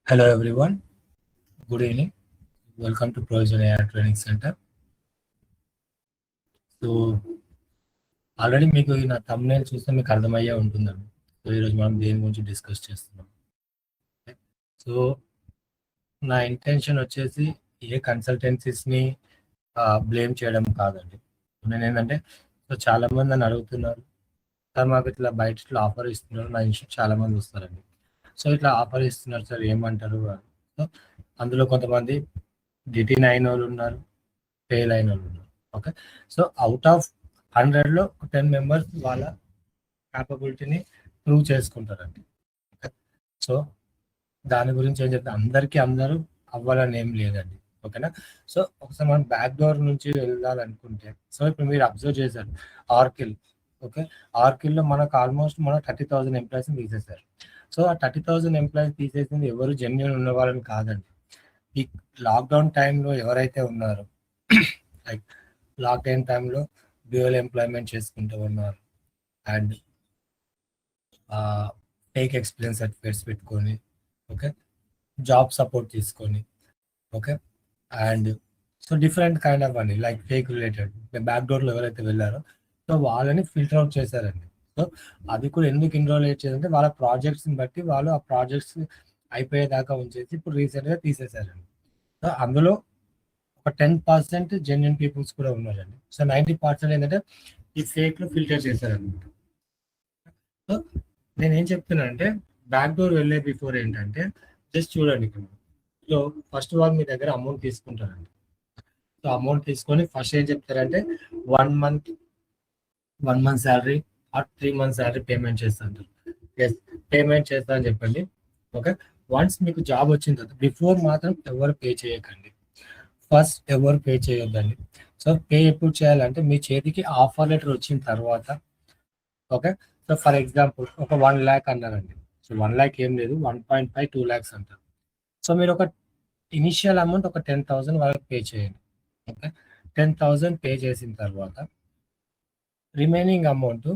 Hello everyone, good evening. Welcome to Provision AI Training Center. So already మీకు నా thumbnail చూస్తే మీకు అర్థమయ్యే ఉంటుందండి. సో ఈరోజు మనం దేని గురించి డిస్కస్ చేస్తున్నాం. సో నా ఇంటెన్షన్ వచ్చేసి ఏ కన్సల్టెన్సీస్ని బ్లేమ్ చేయడం కాదండి. నేను ఏంటంటే సో చాలామంది నన్ను అడుగుతున్నారు, సార్ మాకు ఇట్లా బయట ఇట్లా ఆఫర్ ఇస్తున్నారు, నా ఇన్స్టిట్యూట్ చాలామంది వస్తారండి. సో ఇట్లా ఆఫర్ ఇస్తున్నారు సార్ ఏమంటారు. సో అందులో కొంతమంది డిటీన్ అయిన వాళ్ళు ఉన్నారు, ఫెయిల్ అయిన వాళ్ళు ఉన్నారు. ఓకే, సో అవుట్ ఆఫ్ 100లో 10 మెంబర్స్ వాళ్ళ క్యాపబిలిటీని ప్రూవ్ చేసుకుంటారండి. సో దాని గురించి ఏం చెప్తే అందరూ అవ్వాలని ఏం లేదండి. ఓకేనా. సో ఒకసారి మనం బ్యాక్ డోర్ నుంచి వెళ్ళాలనుకుంటే, సో ఇప్పుడు మీరు అబ్జర్వ్ చేశారు ఆర్కిల్. ఓకే, ఆర్కిల్లో మనకు ఆల్మోస్ట్ 30,000 ఎంప్లాయీస్ని తీసేశారు. సో ఆ 30,000 ఎంప్లాయీస్ తీసేసింది ఎవరు జెన్యున్ ఉన్న వాళ్ళని కాదండి. ఈ లాక్డౌన్ టైంలో ఎవరైతే ఉన్నారో లైక్ లాక్డౌన్ టైంలో డ్యూయల్ ఎంప్లాయ్మెంట్ చేసుకుంటూ ఉన్నారు అండ్ ఫేక్ ఎక్స్పీరియన్స్ సర్టిఫికేట్స్ పెట్టుకొని, ఓకే, జాబ్ సపోర్ట్ తీసుకొని, okay, and so different kind of అండి లైక్ ఫేక్ రిలేటెడ్ బ్యాక్ డోర్లో ఎవరైతే వెళ్ళారో సో వాళ్ళని ఫిల్టర్ అవుట్ చేశారండి. సో అది కూడా ఎందుకు ఇన్రోల్ చేయాలంటే వాళ్ళ ప్రాజెక్ట్స్ని బట్టి వాళ్ళు ఆ ప్రాజెక్ట్స్ అయిపోయేదాకా ఉంచేసి ఇప్పుడు రీసెంట్గా తీసేశారండి. సో అందులో ఒక 10% జెన్యున్ పీపుల్స్ కూడా ఉన్నారండి. సో 90% ఏంటంటే ఈ ఫేక్లో ఫిల్టర్ చేశారనమాట. సో నేనేం చెప్తున్నానంటే బ్యాక్ డోర్ వెళ్ళే బిఫోర్ ఏంటంటే జస్ట్ చూడండి, సో ఫస్ట్ ఆఫ్ ఆల్ మీ దగ్గర అమౌంట్ తీసుకుంటారండి. సో అమౌంట్ తీసుకొని ఫస్ట్ ఏం చెప్తారంటే 1 month salary or 3 months salary payment చేస్తాను. ఎస్, పేమెంట్ చేస్తా అని చెప్పండి. ఓకే, వన్స్ మీకు జాబ్ వచ్చిన తర్వాత బిఫోర్ మాత్రం ఎవరు పే చేయకండి. ఫస్ట్ ఎవరు పే చేయొద్దండి. సో పే ఎప్పుడు చేయాలంటే మీ చేతికి ఆఫర్ లెటర్ వచ్చిన తర్వాత. ఓకే, సో ఫర్ ఎగ్జాంపుల్ ఒక 1 lakh అన్నారండి. సో 1 lakh ఏం లేదు, 1.5 2 lakhs అంటారు. సో మీరు ఒక ఇనిషియల్ అమౌంట్ ఒక 10,000 వాళ్ళకి పే చేయండి. ఓకే, 10,000 పే చేసిన తర్వాత రిమైనింగ్ అమౌంట్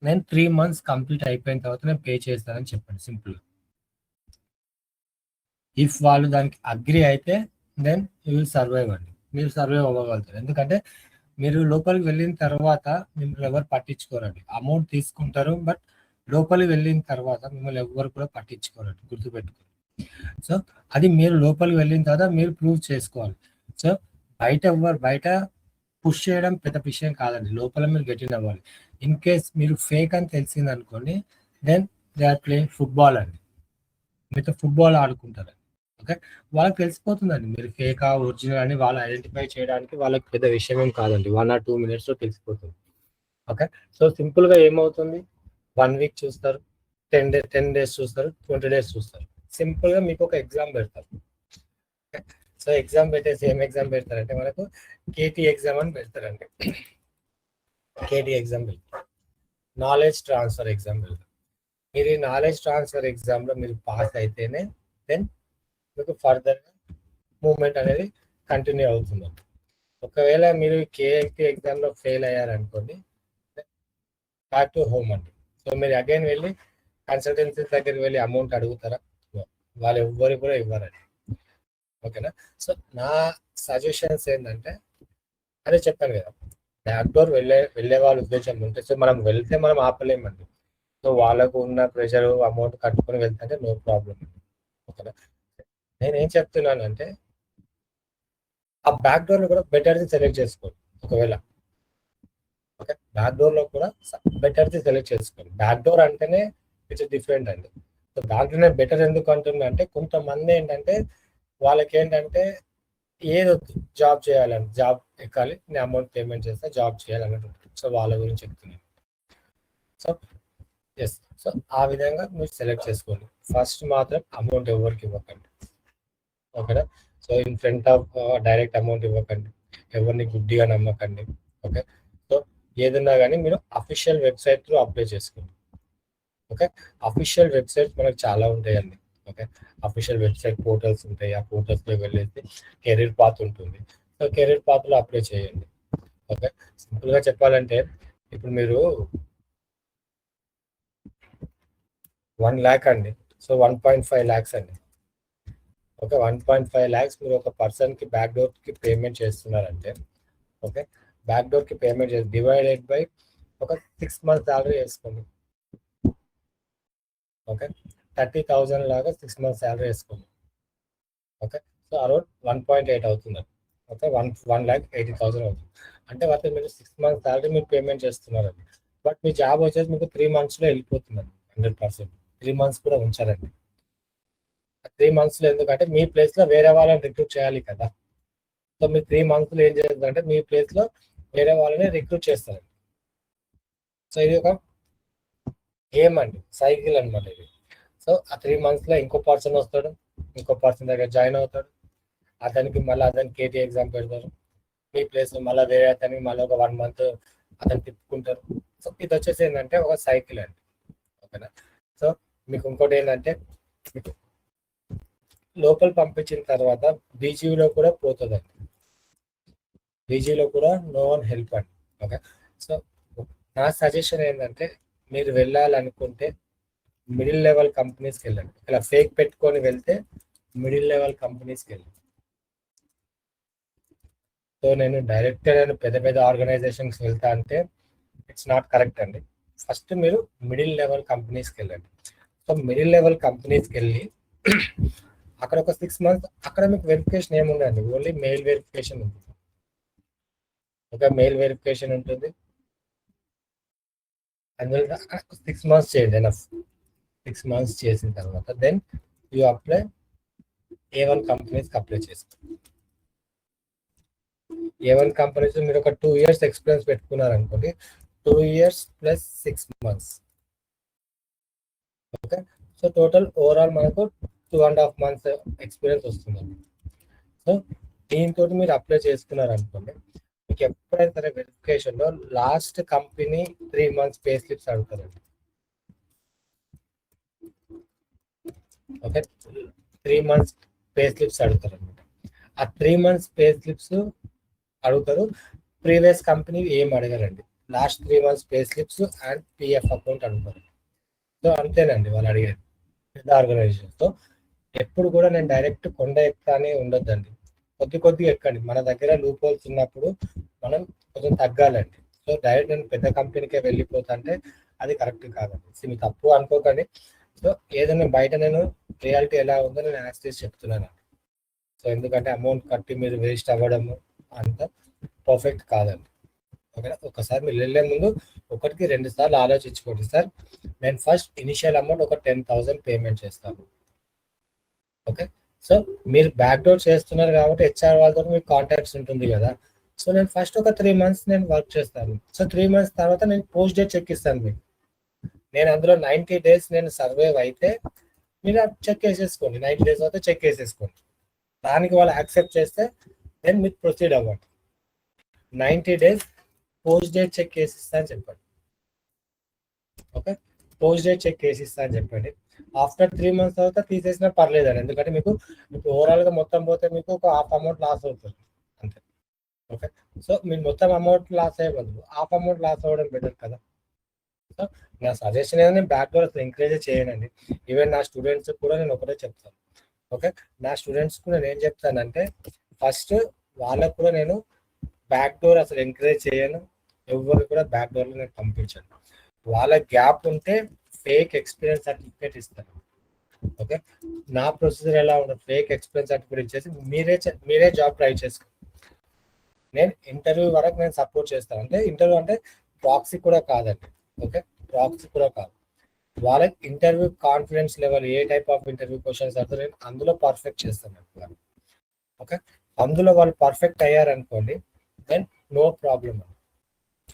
నేను 3 months కంప్లీట్ అయిపోయిన తర్వాత నేను పే చేస్తానని చెప్పండి సింపుల్. ఇఫ్ వాళ్ళు దానికి అగ్రి అయితే దెన్ యూ విల్ సర్వైవ్ అండి, మీరు సర్వైవ్ అవ్వగలుగుతారు. ఎందుకంటే మీరు లోపలికి వెళ్ళిన తర్వాత మిమ్మల్ని ఎవరు పట్టించుకోరండి. అమౌంట్ తీసుకుంటారు బట్ లోపలికి వెళ్ళిన తర్వాత మిమ్మల్ని ఎవరు కూడా పట్టించుకోరండి, గుర్తుపెట్టుకోండి. సో అది మీరు లోపలికి వెళ్ళిన తర్వాత మీరు ప్రూవ్ చేసుకోవాలి. సో బయట పుష్ చేయడం పెద్ద విషయం కాదండి, లోపల మీరు గెటిన్ అవ్వాలి. ఇన్ కేస్ మీరు ఫేక్ అని తెలిసింది అనుకోండి, then they are playing football అండి, మీతో ఫుట్బాల్ ఆడుకుంటారు. ఓకే, వాళ్ళకి తెలిసిపోతుందండి మీరు ఫేకా ఒరిజినల్ అని. వాళ్ళు ఐడెంటిఫై చేయడానికి వాళ్ళకి పెద్ద విషయం ఏం కాదండి, 1 or 2 minutesలో తెలిసిపోతుంది. ఓకే, సో సింపుల్గా ఏమవుతుంది, 1 week చూస్తారు, 10 days చూస్తారు, 20 days చూస్తారు. సింపుల్గా మీకు ఒక ఎగ్జామ్ పెడతారు. సో ఎగ్జామ్ పెట్టేసి ఏం ఎగ్జామ్ పెడతారంటే మనకు కేటీ ఎగ్జామ్ అని పెడతారండి. కేటీ ఎగ్జామ్ పెడతారు, నాలెడ్జ్ ట్రాన్స్ఫర్ ఎగ్జామ్ పెడతారు. మీరు ఈ నాలెడ్జ్ ట్రాన్స్ఫర్ ఎగ్జామ్లో మీరు పాస్ అయితేనే దెన్ మీకు ఫర్దర్గా మూవ్మెంట్ అనేది కంటిన్యూ అవుతుంది. ఒకవేళ మీరు కేఎల్టీ ఎగ్జామ్లో ఫెయిల్ అయ్యారనుకోండి, బ్యాక్ టు హోమ్ అండి. సో మీరు అగైన్ వెళ్ళి కన్సల్టెన్సీ దగ్గరికి వెళ్ళి అమౌంట్ అడుగుతారా? వాళ్ళు ఎవ్వరు కూడా ఇవ్వరండి. ఓకేనా. సో నా సజెషన్స్ ఏంటంటే అదే చెప్పాను కదా, బ్యాక్ డోర్ వెళ్ళే వాళ్ళ ఉద్దేశం ఉంటే సో మనం వెళ్తే మనం ఆపలేమండి. సో వాళ్ళకు ఉన్న ప్రెషర్ అమౌంట్ కట్టుకొని వెళ్తే నో ప్రాబ్లం అండి. ఓకేనా. నేనేం చెప్తున్నానంటే ఆ బ్యాక్ డోర్లో కూడా బెటర్ది సెలెక్ట్ చేసుకోండి. ఒకవేళ ఓకే, బ్యాక్ డోర్లో కూడా బెటర్ది సెలెక్ట్ చేసుకోండి. బ్యాక్ డోర్ అంటేనే ఇట్స్ డిఫరెంట్ అండి. సో దాంట్లోనే బెటర్ ఎందుకు అంటున్నా అంటే కొంతమంది ఏంటంటే వాళ్ళకి ఏంటంటే ఏదో జాబ్ చేయాలని, జాబ్ ఎక్కాలి, నేను అమౌంట్ పేమెంట్ చేస్తే జాబ్ చేయాలన్నట్టు. సో వాళ్ళ గురించి చెప్తున్నాను. సో ఎస్, సో ఆ విధంగా మీరు సెలెక్ట్ చేసుకోండి. ఫస్ట్ మాత్రం అమౌంట్ ఎవరికి ఇవ్వకండి. ఓకేనా. So in front of direct amount ఇవ్వకండి, ఎవరిని గుడ్డిగా నమ్మకండి. ఓకే, సో ఏదన్నా కానీ మీరు అఫీషియల్ వెబ్సైట్ త్రూ అప్లై చేసుకోండి. ఓకే, అఫీషియల్ వెబ్సైట్ మనకు చాలా ఉంటాయండి. ఓకే, అఫీషియల్ వెబ్సైట్ పోర్టల్స్ ఉంటాయి, ఆ పోర్టల్స్లో వెళ్ళేసి కెరీర్ పాత్ ఉంటుంది. సో కెరీర్ పాత్లో అప్లై చేయండి. ఓకే, సింపుల్గా చెప్పాలంటే ఇప్పుడు మీరు 1 lakh అండి, సో 1.5 lakhs అండి. ఓకే 1.5 lakhs మీరు ఒక పర్సన్కి బ్యాక్ డోర్కి పేమెంట్ చేస్తున్నారంటే ఓకే బ్యాక్ డోర్కి పేమెంట్ చేసి డివైడెడ్ బై ఒక 6 months సాలరీ వేసుకోండి. ఓకే 30,000 లాగా 6 months సాలరీ వేసుకోండి. ఓకే సో అరౌండ్ 1.8 అవుతుంది. ఓకే 1,80,000 అవుతుంది. అంటే వాటి మీరు 6 months సాలరీ మీరు పేమెంట్ చేస్తున్నారండి. బట్ మీ జాబ్ వచ్చేసి మీకు 3 monthsలో వెళ్ళిపోతుందండి 100%. 3 months కూడా ఉంచారండి. 3 monthsలో ఎందుకంటే మీ ప్లేస్లో వేరే వాళ్ళని రిక్రూట్ చేయాలి కదా. సో మీరు 3 monthsలో ఏం చేస్తుందంటే మీ ప్లేస్లో వేరే వాళ్ళని రిక్రూట్ చేస్తారండి. సో ఇది ఒక గేమ్ అండి, సైకిల్ అనమాట ఇది. సో ఆ 3 monthsలో ఇంకో పర్సన్ వస్తాడు, ఇంకో పర్సన్ దగ్గర జాయిన్ అవుతాడు, అతనికి మళ్ళీ అతనికి కేటీ ఎగ్జామ్ పెడతారు, మీ ప్లేస్లో మళ్ళీ వేరే అతనికి మళ్ళీ ఒక 1 month అతను తిప్పుకుంటారు. సో ఇది వచ్చేసి ఏంటంటే ఒక సైకిల్ అండి. ఓకేనా. సో మీకు ఇంకోటి ఏంటంటే మీకు లోపల పంపించిన తర్వాత బీజీలో కూడా పోతుందండి. బీజీలో కూడా నో వన్ హెల్ప్ అండి. ఓకే సో నా సజెషన్ ఏంటంటే మీరు వెళ్ళాలనుకుంటే మిడిల్ లెవెల్ కంపెనీస్కి వెళ్ళండి. ఇలా ఫేక్ పెట్టుకొని వెళ్తే మిడిల్ లెవెల్ కంపెనీస్కి వెళ్ళండి. సో నేను పెద్ద పెద్ద ఆర్గనైజేషన్స్కి వెళ్తా అంటే ఇట్స్ నాట్ కరెక్ట్ అండి. ఫస్ట్ మీరు మిడిల్ లెవెల్ కంపెనీస్కి వెళ్ళండి. సో మిడిల్ లెవెల్ కంపెనీస్కి వెళ్ళి అక్కడ ఒక 6 months అక్కడ మీకు వెరిఫికేషన్ ఏముందండి, ఓన్లీ మెయిల్ వెరిఫికేషన్ ఉంటుంది. ఒక మెయిల్ వెరిఫికేషన్ ఉంటుంది, అందులో 6 months చేయండి ఎనఫ్. 6 months చేసిన తర్వాత దెన్ యూ అప్లై A1 కంపెనీస్కి అప్లై చేసుకోండి. A1 కంపెనీస్ మీరు ఒక 2 years ఎక్స్పీరియన్స్ పెట్టుకున్నారు అనుకోండి, 2 years + 6 months. Okay so total overall మనకు 2.5 months ఎక్స్పీరియన్స్ వస్తుందండి. సో దీంతో మీరు అప్లై చేసుకున్నారు అనుకోండి, మీకు ఎప్పుడైతే సరే వెరిఫికేషన్లో last company 3 months pay slips అడుగుతారండి. ఓకే 3 months పే స్లిప్స్ అడుగుతారు అనమాట. ఆ 3 months పే స్లిప్స్ అడుగుతారు, ప్రీవియస్ కంపెనీ ఏం అడగారండి. Last 3 months pay slips and PF account అడుగుతారు. సో అంతేనండి వాళ్ళు అడిగేది పెద్ద ఆర్గనైజేషన్తో. ఎప్పుడు కూడా నేను డైరెక్ట్ కొండ ఎక్కుతానే ఉండొద్దండి, కొద్దిగా ఎక్కండి. మన దగ్గర లూప్ హోల్స్ ఉన్నప్పుడు మనం కొంచెం తగ్గాలండి. సో డైరెక్ట్ నేను పెద్ద కంపెనీకే వెళ్ళిపోతా అంటే అది కరెక్ట్ కాదండి. మీరు తప్పు అనుకోకండి. సో ఏదైనా బయట నేను రియాలిటీ ఎలా ఉందో నేను యాక్సెస్ చెప్తున్నాను. సో ఎందుకంటే అమౌంట్ కట్టి మీరు వేస్ట్ అవ్వడము అంత పర్ఫెక్ట్ కాదండి. ఓకేనా. ఒకసారి మీరు వెళ్ళే ముందు 1కి 2 సార్లు ఆలోచించుకోండి. సార్ నేను ఫస్ట్ ఇనిషియల్ అమౌంట్ ఒక 10,000 పేమెంట్ చేస్తాను. ఓకే సో మీరు బ్యాక్ డోర్ చేస్తున్నారు కాబట్టి హెచ్ఆర్ వాళ్ళతో మీకు కాంటాక్ట్స్ ఉంటుంది కదా. సో నేను ఫస్ట్ ఒక 3 months నేను వర్క్ చేస్తాను. సో 3 months తర్వాత నేను పోస్ట్ డేట్ చెక్ ఇస్తాను మీకు. నేను అందులో 90 days నేను సర్వైవ్ అయితే మీరు చెక్ వేసేసుకోండి. 90 days అయితే చెక్ వేసేసుకోండి. దానికి వాళ్ళు యాక్సెప్ట్ చేస్తే దెన్ మీరు ప్రొసీడ్ అవ్వండి. 90 days పోస్ట్ డేట్ చెక్ వేసిస్తా అని చెప్పండి. ఓకే పోస్ట్ డేట్ చెక్ వేసిస్తా అని చెప్పండి. ఆఫ్టర్ 3 months తర్వాత తీసేసినా పర్లేదండి, ఎందుకంటే మీకు ఓవరాల్గా మొత్తం పోతే మీకు ఒక హాఫ్ అమౌంట్ లాస్ అవుతుంది అంతే. ఓకే సో మీరు మొత్తం అమౌంట్ లాస్ అయ్యే బదులు హాఫ్ అమౌంట్ లాస్ అవ్వడం బెటర్ కదా. సో నా సజెషన్ ఏదైనా బ్యాక్ డోర్ అసలు ఎంకరేజ్ చేయనండి. ఈవెన్ నా స్టూడెంట్స్ కూడా నేను ఒకటే చెప్తాను. ఓకే నా స్టూడెంట్స్ కూడా నేను చెప్తానంటే ఫస్ట్ వాళ్ళకు కూడా నేను బ్యాక్ డోర్ అసలు ఎంకరేజ్ చేయను. ఎవరు కూడా బ్యాక్ డోర్లో నేను పంపించాను. వాళ్ళ గ్యాప్ ఉంటే ఫేక్ ఎక్స్పీరియన్స్ సర్టిఫికేట్ ఇస్తాను. ఓకే నా ప్రొసీజర్ ఎలా ఉండదు, ఫేక్ ఎక్స్పీరియన్స్ సర్టిఫికేట్ ఇచ్చేసి మీరే జాబ్ ట్రై చేసుకోండి. నేను ఇంటర్వ్యూ వరకు నేను సపోర్ట్ చేస్తాను. అంటే ఇంటర్వ్యూ అంటే ప్రాక్సీ కూడా కాదండి. ఓకే ప్రాక్సీ కూడా కాదు, వాళ్ళకి interview confidence level A type of interview questions అర్థం నేను అందులో పర్ఫెక్ట్ చేస్తాను. ఓకే అందులో వాళ్ళు పర్ఫెక్ట్ అయ్యారనుకోండి దెన్ నో ప్రాబ్లం.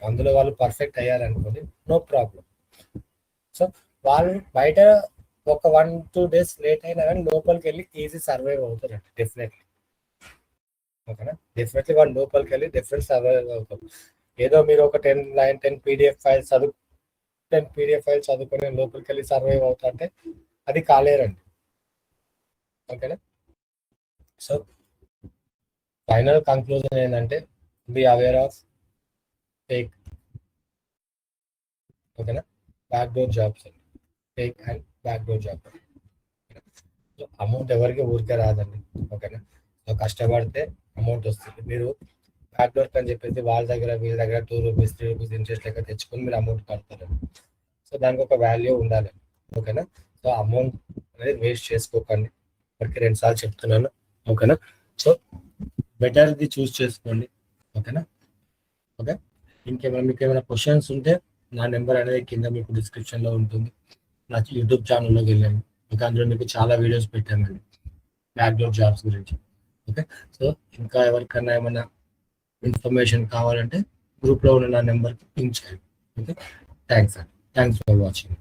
అందులో వాళ్ళు పర్ఫెక్ట్ అయ్యారనుకోండి నో ప్రాబ్లం. సో వాళ్ళు బయట ఒక 1-2 days లేట్ అయినా కానీ లోపలికి వెళ్ళి ఈజీ సర్వైవ్ అవుతారండి డెఫినెట్లీ. ఓకేనా డెఫినెట్లీ వాళ్ళు లోపలికి వెళ్ళి డెఫినెట్ సర్వైవ్ అవుతారు. ఏదో మీరు ఒక 10 PDF ఫైల్స్ 10 PDF ఫైల్స్ చదువుకొని లోపలికి వెళ్ళి సర్వైవ్ అవుతా అంటే అది కాలేరండి. ఓకేనా సో ఫైనల్ కంక్లూజన్ ఏంటంటే బీ అవేర్ ఆఫ్ ఫేక్. ఓకేనా బ్యాక్ డోర్ జాబ్స్ అండి, fake and back door job. Amount ఎవరికి ఊరికే రాదండి, ఓకేనా. సో కష్టపడితే అమౌంట్ వస్తుంది. మీరు బ్యాక్ వర్క్ అని చెప్పేసి వాళ్ళ దగ్గర వీళ్ళ దగ్గర ₹2, ₹3 ఇంట్రెస్ట్ లెక్క తెచ్చుకొని మీరు అమౌంట్ కడతారు. సో దానికి ఒక వాల్యూ ఉండాలి, ఓకేనా. సో అమౌంట్ అనేది వేస్ట్ చేసుకోకండి, ఇప్పటికి 2 సార్లు చెప్తున్నాను, ఓకేనా. సో బెటర్ది చూస్ చేసుకోండి, ఓకేనా. ఓకే, మీకు ఏమైనా క్వశ్చన్స్ ఉంటే నా నెంబర్ అనేది కింద మీకు డిస్క్రిప్షన్లో ఉంటుంది. నా యూట్యూబ్ ఛానల్లోకి వెళ్ళండి, ఇంకా అందులో మీకు చాలా వీడియోస్ పెట్టామండి బ్యాక్డోర్ జాబ్స్ గురించి, ఓకే. సో ఇంకా ఎవరికైనా ఏమైనా ఇన్ఫర్మేషన్ కావాలంటే గ్రూప్లో ఉన్న నా నెంబర్కి పింక్ చేయండి, ఓకే. Thanks for watching.